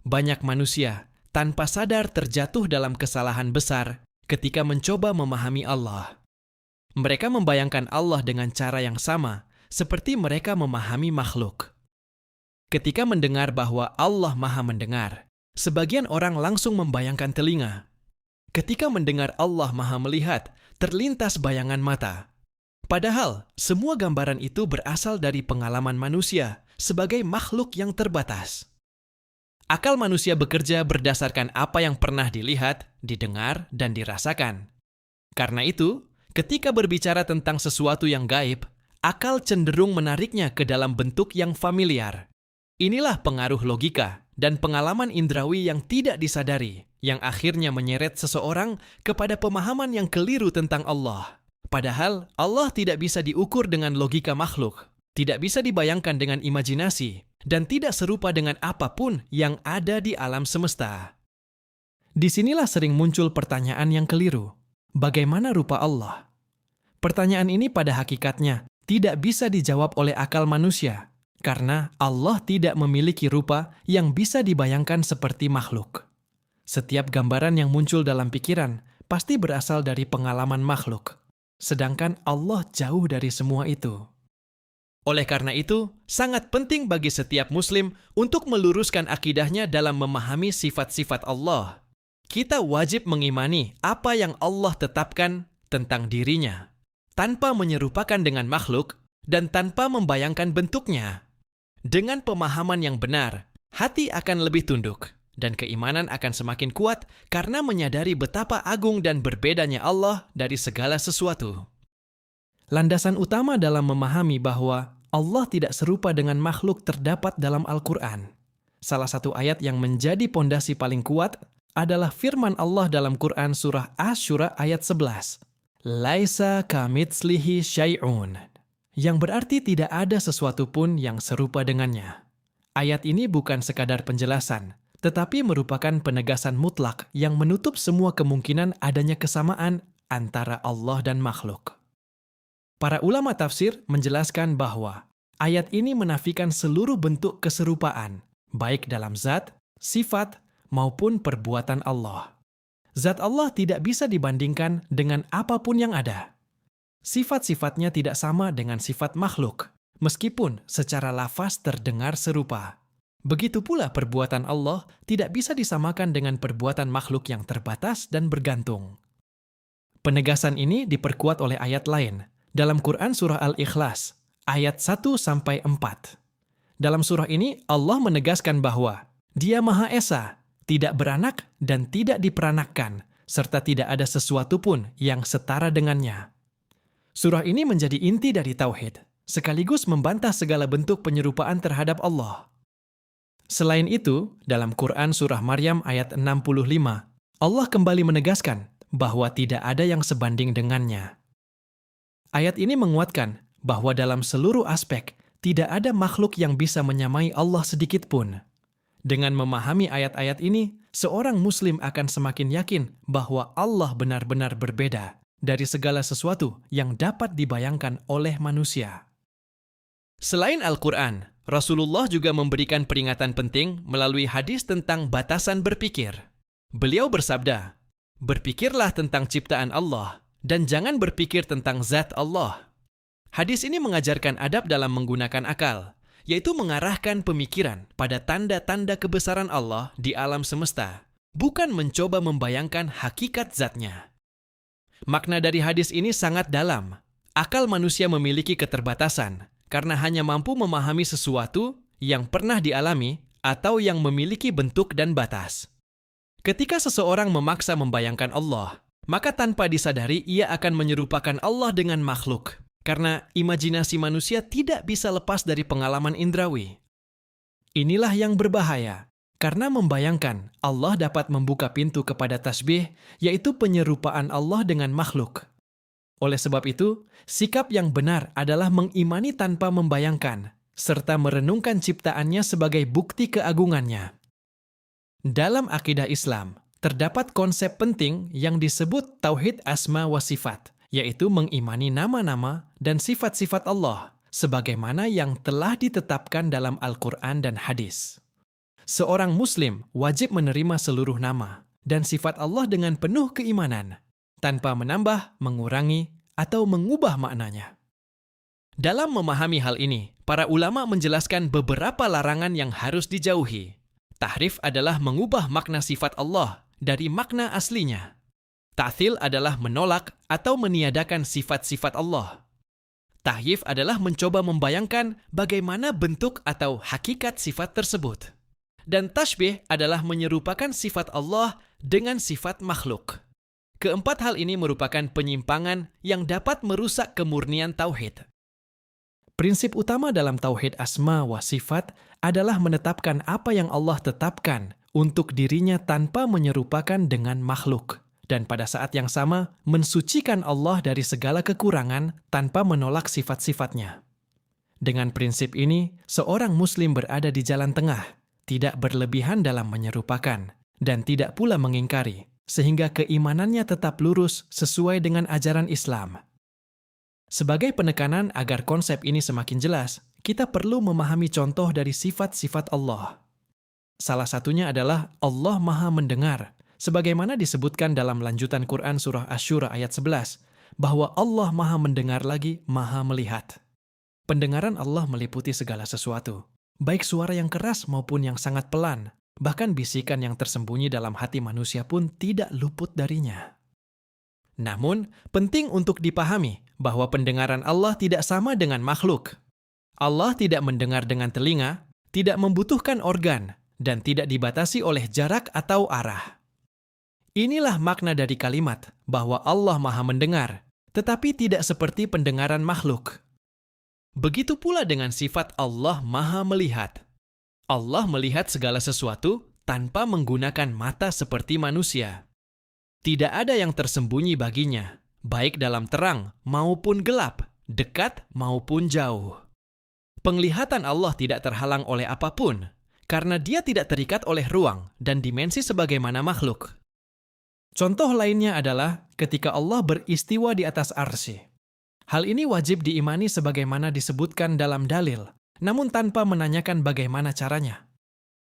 Banyak manusia tanpa sadar terjatuh dalam kesalahan besar ketika mencoba memahami Allah. Mereka membayangkan Allah dengan cara yang sama seperti mereka memahami makhluk. Ketika mendengar bahwa Allah Maha Mendengar, sebagian orang langsung membayangkan telinga. Ketika mendengar Allah Maha Melihat, terlintas bayangan mata. Padahal, semua gambaran itu berasal dari pengalaman manusia sebagai makhluk yang terbatas. Akal manusia bekerja berdasarkan apa yang pernah dilihat, didengar, dan dirasakan. Karena itu, ketika berbicara tentang sesuatu yang gaib, akal cenderung menariknya ke dalam bentuk yang familiar. Inilah pengaruh logika dan pengalaman indrawi yang tidak disadari, yang akhirnya menyeret seseorang kepada pemahaman yang keliru tentang Allah. Padahal, Allah tidak bisa diukur dengan logika makhluk, tidak bisa dibayangkan dengan imajinasi, dan tidak serupa dengan apapun yang ada di alam semesta. Disinilah sering muncul pertanyaan yang keliru. Bagaimana rupa Allah? Pertanyaan ini pada hakikatnya tidak bisa dijawab oleh akal manusia, karena Allah tidak memiliki rupa yang bisa dibayangkan seperti makhluk. Setiap gambaran yang muncul dalam pikiran pasti berasal dari pengalaman makhluk, sedangkan Allah jauh dari semua itu. Oleh karena itu, sangat penting bagi setiap muslim untuk meluruskan akidahnya dalam memahami sifat-sifat Allah. Kita wajib mengimani apa yang Allah tetapkan tentang dirinya, tanpa menyerupakan dengan makhluk dan tanpa membayangkan bentuknya. Dengan pemahaman yang benar, hati akan lebih tunduk, dan keimanan akan semakin kuat karena menyadari betapa agung dan berbedanya Allah dari segala sesuatu. Landasan utama dalam memahami bahwa Allah tidak serupa dengan makhluk terdapat dalam Al-Quran. Salah satu ayat yang menjadi pondasi paling kuat adalah firman Allah dalam Quran surah Asy-Syura ayat 11. Laisa kamitslihi syai'un, yang berarti tidak ada sesuatu pun yang serupa dengannya. Ayat ini bukan sekadar penjelasan, tetapi merupakan penegasan mutlak yang menutup semua kemungkinan adanya kesamaan antara Allah dan makhluk. Para ulama tafsir menjelaskan bahwa ayat ini menafikan seluruh bentuk keserupaan, baik dalam zat, sifat, maupun perbuatan Allah. Zat Allah tidak bisa dibandingkan dengan apapun yang ada. Sifat-sifatnya tidak sama dengan sifat makhluk, meskipun secara lafaz terdengar serupa. Begitu pula perbuatan Allah tidak bisa disamakan dengan perbuatan makhluk yang terbatas dan bergantung. Penegasan ini diperkuat oleh ayat lain dalam Quran surah Al-Ikhlas, ayat 1-4. Dalam surah ini, Allah menegaskan bahwa Dia Maha Esa, tidak beranak dan tidak diperanakkan, serta tidak ada sesuatu pun yang setara dengannya. Surah ini menjadi inti dari tauhid, sekaligus membantah segala bentuk penyerupaan terhadap Allah. Selain itu, dalam Quran surah Maryam ayat 65, Allah kembali menegaskan bahwa tidak ada yang sebanding dengannya. Ayat ini menguatkan bahwa dalam seluruh aspek tidak ada makhluk yang bisa menyamai Allah sedikit pun. Dengan memahami ayat-ayat ini, seorang muslim akan semakin yakin bahwa Allah benar-benar berbeda dari segala sesuatu yang dapat dibayangkan oleh manusia. Selain Al-Quran, Rasulullah juga memberikan peringatan penting melalui hadis tentang batasan berpikir. Beliau bersabda, "Berpikirlah tentang ciptaan Allah, dan jangan berpikir tentang zat Allah." Hadis ini mengajarkan adab dalam menggunakan akal, yaitu mengarahkan pemikiran pada tanda-tanda kebesaran Allah di alam semesta, bukan mencoba membayangkan hakikat zatnya. Makna dari hadis ini sangat dalam. Akal manusia memiliki keterbatasan, karena hanya mampu memahami sesuatu yang pernah dialami atau yang memiliki bentuk dan batas. Ketika seseorang memaksa membayangkan Allah, maka tanpa disadari ia akan menyerupakan Allah dengan makhluk, karena imajinasi manusia tidak bisa lepas dari pengalaman indrawi. Inilah yang berbahaya, karena membayangkan Allah dapat membuka pintu kepada tasbih, yaitu penyerupaan Allah dengan makhluk. Oleh sebab itu, sikap yang benar adalah mengimani tanpa membayangkan, serta merenungkan ciptaannya sebagai bukti keagungannya. Dalam akidah Islam, terdapat konsep penting yang disebut Tauhid Asma wa Sifat, yaitu mengimani nama-nama dan sifat-sifat Allah, sebagaimana yang telah ditetapkan dalam Al-Quran dan hadis. Seorang Muslim wajib menerima seluruh nama dan sifat Allah dengan penuh keimanan, tanpa menambah, mengurangi, atau mengubah maknanya. Dalam memahami hal ini, para ulama menjelaskan beberapa larangan yang harus dijauhi. Tahrif adalah mengubah makna sifat Allah dari makna aslinya. Ta'thil adalah menolak atau meniadakan sifat-sifat Allah. Tahyif adalah mencoba membayangkan bagaimana bentuk atau hakikat sifat tersebut. Dan tashbih adalah menyerupakan sifat Allah dengan sifat makhluk. Keempat hal ini merupakan penyimpangan yang dapat merusak kemurnian tauhid. Prinsip utama dalam tauhid asma wa sifat adalah menetapkan apa yang Allah tetapkan untuk dirinya tanpa menyerupakan dengan makhluk. Dan pada saat yang sama, mensucikan Allah dari segala kekurangan tanpa menolak sifat-sifatnya. Dengan prinsip ini, seorang Muslim berada di jalan tengah, tidak berlebihan dalam menyerupakan, dan tidak pula mengingkari, sehingga keimanannya tetap lurus sesuai dengan ajaran Islam. Sebagai penekanan agar konsep ini semakin jelas, kita perlu memahami contoh dari sifat-sifat Allah. Salah satunya adalah Allah Maha Mendengar, sebagaimana disebutkan dalam lanjutan Quran Surah Asy-Syura ayat 11, bahwa Allah Maha Mendengar lagi Maha Melihat. Pendengaran Allah meliputi segala sesuatu, baik suara yang keras maupun yang sangat pelan, bahkan bisikan yang tersembunyi dalam hati manusia pun tidak luput darinya. Namun, penting untuk dipahami bahwa pendengaran Allah tidak sama dengan makhluk. Allah tidak mendengar dengan telinga, tidak membutuhkan organ, dan tidak dibatasi oleh jarak atau arah. Inilah makna dari kalimat bahwa Allah Maha Mendengar, tetapi tidak seperti pendengaran makhluk. Begitu pula dengan sifat Allah Maha Melihat. Allah melihat segala sesuatu tanpa menggunakan mata seperti manusia. Tidak ada yang tersembunyi baginya, baik dalam terang maupun gelap, dekat maupun jauh. Penglihatan Allah tidak terhalang oleh apapun, karena Dia tidak terikat oleh ruang dan dimensi sebagaimana makhluk. Contoh lainnya adalah ketika Allah beristiwa di atas arsy. Hal ini wajib diimani sebagaimana disebutkan dalam dalil, namun tanpa menanyakan bagaimana caranya.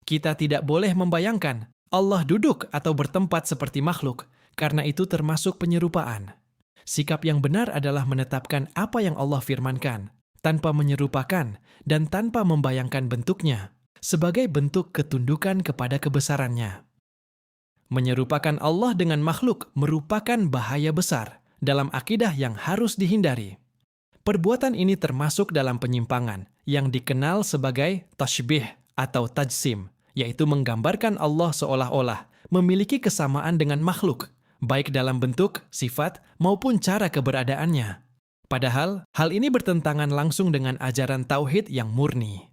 Kita tidak boleh membayangkan Allah duduk atau bertempat seperti makhluk, karena itu termasuk penyerupaan. Sikap yang benar adalah menetapkan apa yang Allah firmankan, tanpa menyerupakan dan tanpa membayangkan bentuknya, sebagai bentuk ketundukan kepada kebesarannya. Menyerupakan Allah dengan makhluk merupakan bahaya besar dalam akidah yang harus dihindari. Perbuatan ini termasuk dalam penyimpangan yang dikenal sebagai tashbih atau tajsim, yaitu menggambarkan Allah seolah-olah memiliki kesamaan dengan makhluk, baik dalam bentuk, sifat, maupun cara keberadaannya. Padahal, hal ini bertentangan langsung dengan ajaran tauhid yang murni.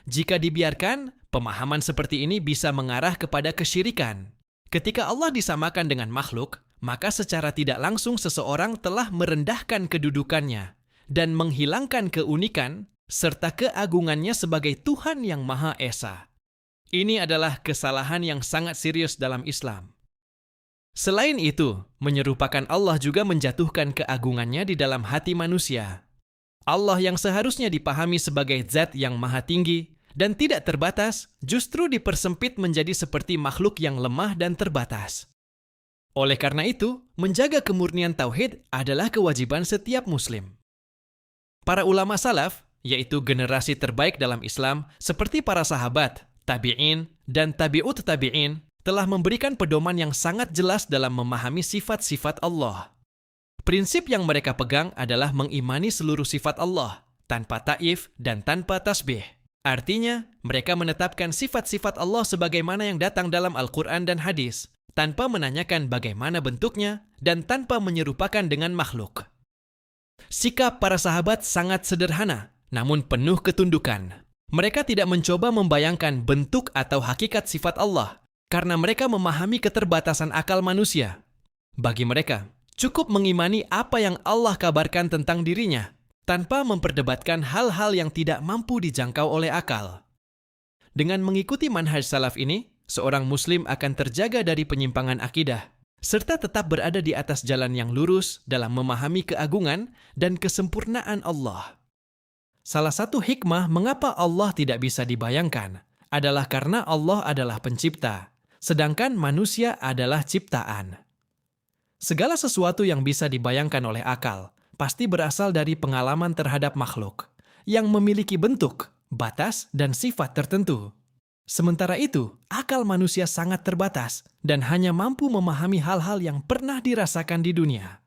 Jika dibiarkan, pemahaman seperti ini bisa mengarah kepada kesyirikan. Ketika Allah disamakan dengan makhluk, maka secara tidak langsung seseorang telah merendahkan kedudukannya dan menghilangkan keunikan serta keagungannya sebagai Tuhan yang Maha Esa. Ini adalah kesalahan yang sangat serius dalam Islam. Selain itu, menyerupakan Allah juga menjatuhkan keagungannya di dalam hati manusia. Allah yang seharusnya dipahami sebagai zat yang maha tinggi dan tidak terbatas, justru dipersempit menjadi seperti makhluk yang lemah dan terbatas. Oleh karena itu, menjaga kemurnian tauhid adalah kewajiban setiap muslim. Para ulama salaf, yaitu generasi terbaik dalam Islam, seperti para sahabat, tabi'in, dan tabi'ut tabi'in, telah memberikan pedoman yang sangat jelas dalam memahami sifat-sifat Allah. Prinsip yang mereka pegang adalah mengimani seluruh sifat Allah, tanpa ta'if dan tanpa tasbih. Artinya, mereka menetapkan sifat-sifat Allah sebagaimana yang datang dalam Al-Quran dan hadis, tanpa menanyakan bagaimana bentuknya dan tanpa menyerupakan dengan makhluk. Sikap para sahabat sangat sederhana, namun penuh ketundukan. Mereka tidak mencoba membayangkan bentuk atau hakikat sifat Allah, karena mereka memahami keterbatasan akal manusia. Bagi mereka, cukup mengimani apa yang Allah kabarkan tentang dirinya, tanpa memperdebatkan hal-hal yang tidak mampu dijangkau oleh akal. Dengan mengikuti manhaj salaf ini, seorang muslim akan terjaga dari penyimpangan akidah, serta tetap berada di atas jalan yang lurus dalam memahami keagungan dan kesempurnaan Allah. Salah satu hikmah mengapa Allah tidak bisa dibayangkan adalah karena Allah adalah pencipta, sedangkan manusia adalah ciptaan. Segala sesuatu yang bisa dibayangkan oleh akal pasti berasal dari pengalaman terhadap makhluk yang memiliki bentuk, batas, dan sifat tertentu. Sementara itu, akal manusia sangat terbatas dan hanya mampu memahami hal-hal yang pernah dirasakan di dunia.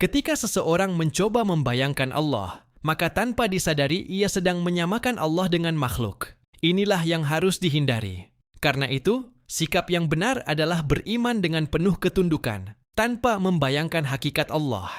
Ketika seseorang mencoba membayangkan Allah, maka tanpa disadari ia sedang menyamakan Allah dengan makhluk. Inilah yang harus dihindari. Karena itu, sikap yang benar adalah beriman dengan penuh ketundukan, tanpa membayangkan hakikat Allah.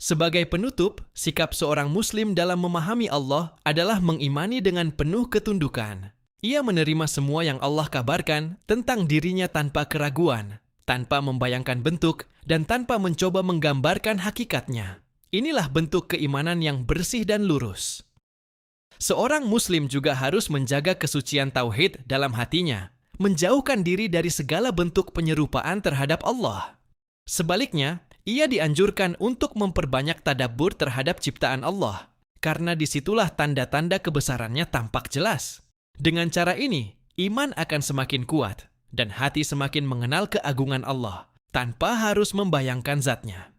Sebagai penutup, sikap seorang Muslim dalam memahami Allah adalah mengimani dengan penuh ketundukan. Ia menerima semua yang Allah kabarkan tentang dirinya tanpa keraguan, tanpa membayangkan bentuk, dan tanpa mencoba menggambarkan hakikatnya. Inilah bentuk keimanan yang bersih dan lurus. Seorang Muslim juga harus menjaga kesucian tauhid dalam hatinya, menjauhkan diri dari segala bentuk penyerupaan terhadap Allah. Sebaliknya, ia dianjurkan untuk memperbanyak tadabbur terhadap ciptaan Allah, karena disitulah tanda-tanda kebesarannya tampak jelas. Dengan cara ini, iman akan semakin kuat, dan hati semakin mengenal keagungan Allah, tanpa harus membayangkan zatnya.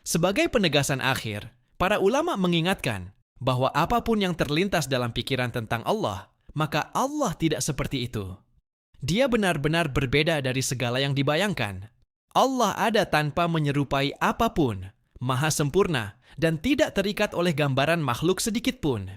Sebagai penegasan akhir, para ulama mengingatkan bahwa apapun yang terlintas dalam pikiran tentang Allah, maka Allah tidak seperti itu. Dia benar-benar berbeda dari segala yang dibayangkan. Allah ada tanpa menyerupai apapun, maha sempurna, dan tidak terikat oleh gambaran makhluk sedikit pun.